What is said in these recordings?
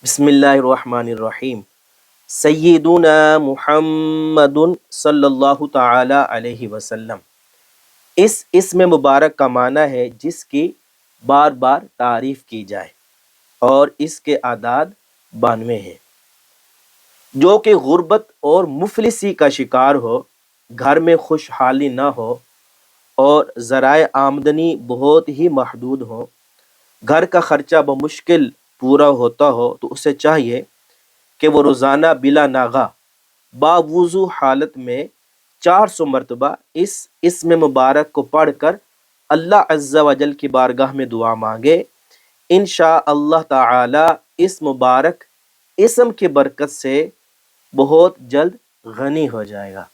بسم اللہ الرحمن الرحیم۔ سیدنا محمد صلی اللہ تعالی علیہ وسلم۔ اس اسم مبارک کا معنی ہے جس کی بار بار تعریف کی جائے، اور اس کے اعداد 92 ہیں۔ جو کہ غربت اور مفلسی کا شکار ہو، گھر میں خوشحالی نہ ہو اور ذرائع آمدنی بہت ہی محدود ہو، گھر کا خرچہ بمشکل پورا ہوتا ہو، تو اسے چاہیے کہ وہ روزانہ بلا ناغہ باوضو حالت میں 400 مرتبہ اس اسم مبارک کو پڑھ کر اللہ عز و جل کی بارگاہ میں دعا مانگے۔ انشاء اللہ تعالی اس مبارک اسم کی برکت سے بہت جلد غنی ہو جائے گا۔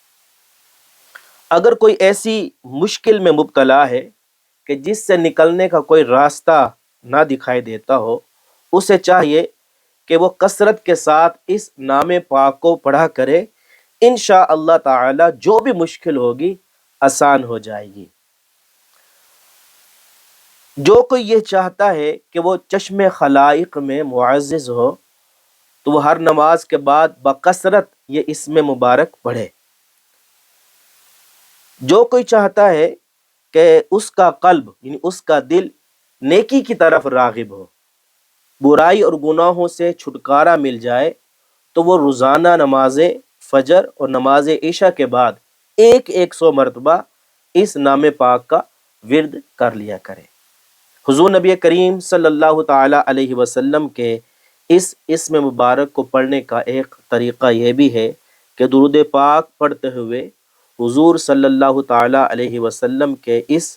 اگر کوئی ایسی مشکل میں مبتلا ہے کہ جس سے نکلنے کا کوئی راستہ نہ دکھائی دیتا ہو، اسے چاہیے کہ وہ کثرت کے ساتھ اس نام پاک کو پڑھا کرے۔ انشاء اللہ تعالی جو بھی مشکل ہوگی آسان ہو جائے گی۔ جو کوئی یہ چاہتا ہے کہ وہ چشم خلائق میں معزز ہو، تو وہ ہر نماز کے بعد بکثرت یہ اسم مبارک پڑھے۔ جو کوئی چاہتا ہے کہ اس کا قلب یعنی اس کا دل نیکی کی طرف راغب ہو، برائی اور گناہوں سے چھٹکارا مل جائے، تو وہ روزانہ نماز فجر اور نماز عشاء کے بعد 100 مرتبہ اس نام پاک کا ورد کر لیا کرے۔ حضور نبی کریم صلی اللہ تعالی علیہ وسلم کے اس اسم مبارک کو پڑھنے کا ایک طریقہ یہ بھی ہے کہ درود پاک پڑھتے ہوئے حضور صلی اللہ تعالی علیہ وسلم کے اس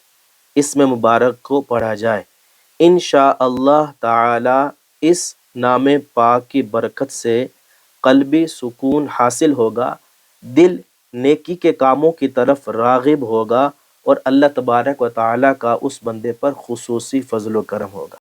اسم مبارک کو پڑھا جائے۔ انشاء اللہ تعالی اس نام پاک کی برکت سے قلبی سکون حاصل ہوگا، دل نیکی کے کاموں کی طرف راغب ہوگا، اور اللہ تبارک و تعالی کا اس بندے پر خصوصی فضل و کرم ہوگا۔